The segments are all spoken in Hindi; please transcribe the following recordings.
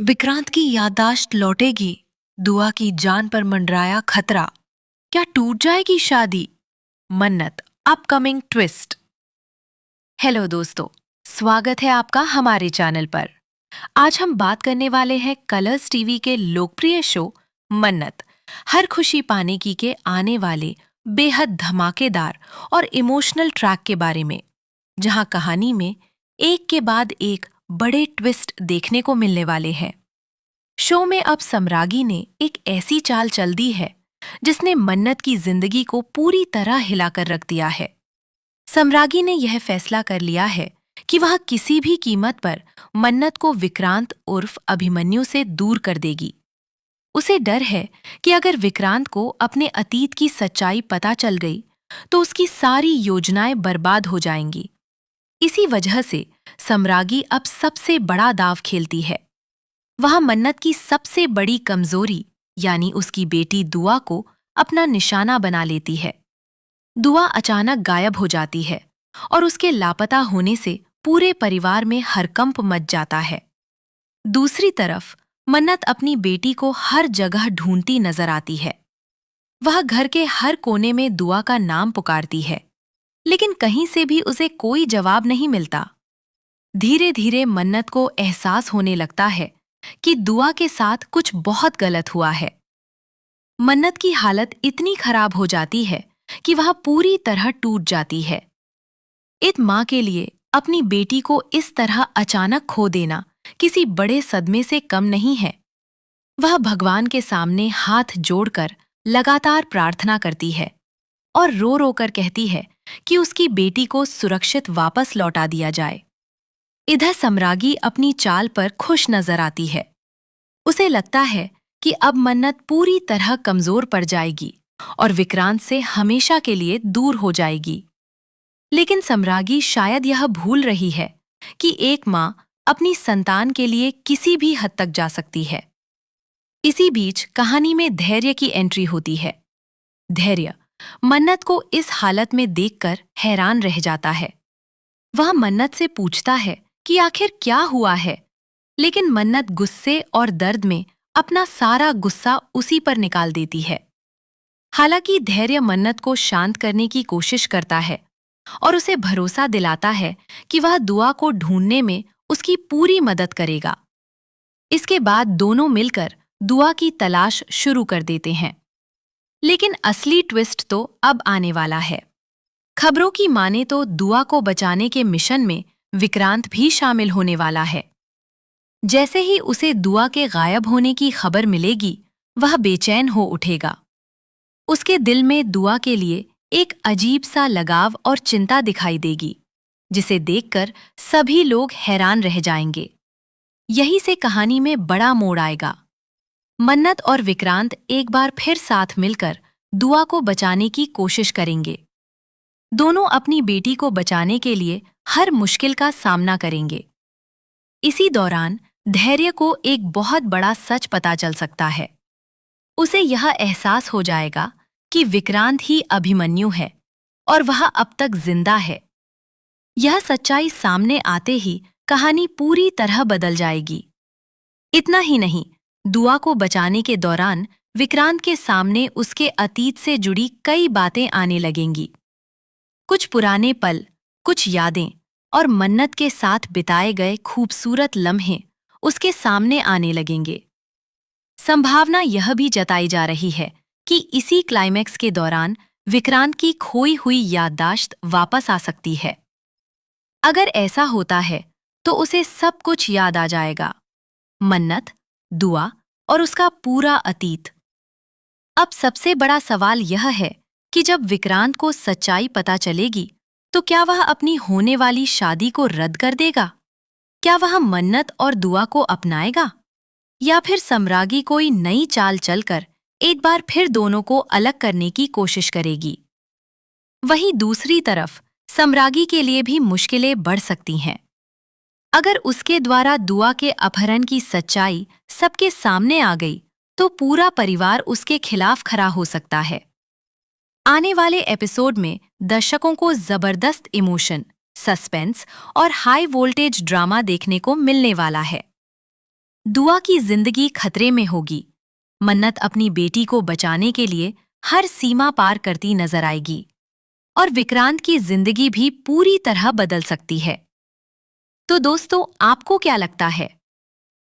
विक्रांत की याददाश्त लौटेगी। दुआ की जान पर मंडराया खतरा। क्या टूट जाएगी शादी? मन्नत अपकमिंग ट्विस्ट। हेलो दोस्तों, स्वागत है आपका हमारे चैनल पर। आज हम बात करने वाले हैं कलर्स टीवी के लोकप्रिय शो मन्नत हर खुशी पाने की के आने वाले बेहद धमाकेदार और इमोशनल ट्रैक के बारे में, जहां कहानी में एक के बाद एक बड़े ट्विस्ट देखने को मिलने वाले हैं। शो में अब सम्रागी ने एक ऐसी चाल चल दी है जिसने मन्नत की जिंदगी को पूरी तरह हिलाकर रख दिया है। सम्रागी ने यह फैसला कर लिया है कि वह किसी भी कीमत पर मन्नत को विक्रांत उर्फ अभिमन्यु से दूर कर देगी। उसे डर है कि अगर विक्रांत को अपने अतीत की सच्चाई पता चल गई तो उसकी सारी योजनाएं बर्बाद हो जाएंगी। इसी वजह से सम्रागी अब सबसे बड़ा दांव खेलती है। वह मन्नत की सबसे बड़ी कमजोरी यानी उसकी बेटी दुआ को अपना निशाना बना लेती है। दुआ अचानक गायब हो जाती है और उसके लापता होने से पूरे परिवार में हरकंप मच जाता है। दूसरी तरफ मन्नत अपनी बेटी को हर जगह ढूंढती नजर आती है। वह घर के हर कोने में दुआ का नाम पुकारती है, लेकिन कहीं से भी उसे कोई जवाब नहीं मिलता। धीरे धीरे मन्नत को एहसास होने लगता है कि दुआ के साथ कुछ बहुत गलत हुआ है। मन्नत की हालत इतनी खराब हो जाती है कि वह पूरी तरह टूट जाती है। एक माँ के लिए अपनी बेटी को इस तरह अचानक खो देना किसी बड़े सदमे से कम नहीं है। वह भगवान के सामने हाथ जोड़कर लगातार प्रार्थना करती है और रो रो कर कहती है कि उसकी बेटी को सुरक्षित वापस लौटा दिया जाए। इधर सम्रागी अपनी चाल पर खुश नजर आती है। उसे लगता है कि अब मन्नत पूरी तरह कमजोर पड़ जाएगी और विक्रांत से हमेशा के लिए दूर हो जाएगी। लेकिन सम्रागी शायद यह भूल रही है कि एक माँ अपनी संतान के लिए किसी भी हद तक जा सकती है। इसी बीच कहानी में धैर्य की एंट्री होती है। धैर्य मन्नत को इस हालत में देखकर हैरान रह जाता है। वह मन्नत से पूछता है कि आखिर क्या हुआ है, लेकिन मन्नत गुस्से और दर्द में अपना सारा गुस्सा उसी पर निकाल देती है। हालांकि धैर्य मन्नत को शांत करने की कोशिश करता है और उसे भरोसा दिलाता है कि वह दुआ को ढूंढने में उसकी पूरी मदद करेगा। इसके बाद दोनों मिलकर दुआ की तलाश शुरू कर देते हैं। लेकिन असली ट्विस्ट तो अब आने वाला है। खबरों की माने तो दुआ को बचाने के मिशन में विक्रांत भी शामिल होने वाला है। जैसे ही उसे दुआ के गायब होने की खबर मिलेगी, वह बेचैन हो उठेगा। उसके दिल में दुआ के लिए एक अजीब सा लगाव और चिंता दिखाई देगी, जिसे देखकर सभी लोग हैरान रह जाएंगे। यही से कहानी में बड़ा मोड़ आएगा। मन्नत और विक्रांत एक बार फिर साथ मिलकर दुआ को बचाने की कोशिश करेंगे। दोनों अपनी बेटी को बचाने के लिए हर मुश्किल का सामना करेंगे। इसी दौरान धैर्य को एक बहुत बड़ा सच पता चल सकता है। उसे यह एहसास हो जाएगा कि विक्रांत ही अभिमन्यु है और वह अब तक जिंदा है। यह सच्चाई सामने आते ही कहानी पूरी तरह बदल जाएगी। इतना ही नहीं, दुआ को बचाने के दौरान विक्रांत के सामने उसके अतीत से जुड़ी कई बातें आने लगेंगी। कुछ पुराने पल, कुछ यादें और मन्नत के साथ बिताए गए खूबसूरत लम्हे उसके सामने आने लगेंगे। संभावना यह भी जताई जा रही है कि इसी क्लाइमैक्स के दौरान विक्रांत की खोई हुई याददाश्त वापस आ सकती है। अगर ऐसा होता है तो उसे सब कुछ याद आ जाएगा, मन्नत, दुआ और उसका पूरा अतीत। अब सबसे बड़ा सवाल यह है कि जब विक्रांत को सच्चाई पता चलेगी तो क्या वह अपनी होने वाली शादी को रद्द कर देगा? क्या वह मन्नत और दुआ को अपनाएगा, या फिर सम्रागी कोई नई चाल चलकर एक बार फिर दोनों को अलग करने की कोशिश करेगी? वहीं दूसरी तरफ सम्रागी के लिए भी मुश्किलें बढ़ सकती हैं। अगर उसके द्वारा दुआ के अपहरण की सच्चाई सबके सामने आ गई तो पूरा परिवार उसके खिलाफ खड़ा हो सकता है। आने वाले एपिसोड में दर्शकों को जबरदस्त इमोशन, सस्पेंस और हाई वोल्टेज ड्रामा देखने को मिलने वाला है। दुआ की जिंदगी खतरे में होगी। मन्नत अपनी बेटी को बचाने के लिए हर सीमा पार करती नजर आएगी और विक्रांत की जिंदगी भी पूरी तरह बदल सकती है। तो दोस्तों, आपको क्या लगता है?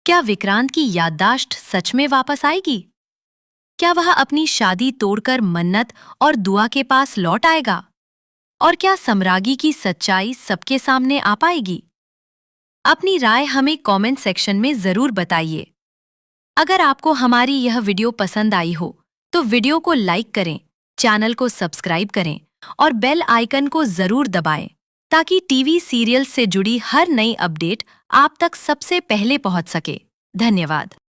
क्या विक्रांत की याददाश्त सच में वापस आएगी? क्या वह अपनी शादी तोड़कर मन्नत और दुआ के पास लौट आएगा? और क्या सम्रागी की सच्चाई सबके सामने आ पाएगी? अपनी राय हमें कमेंट सेक्शन में जरूर बताइए। अगर आपको हमारी यह वीडियो पसंद आई हो तो वीडियो को लाइक करें, चैनल को सब्सक्राइब करें और बेल आइकन को जरूर दबाएं ताकि टीवी सीरियल से जुड़ी हर नई अपडेट आप तक सबसे पहले पहुंच सके। धन्यवाद।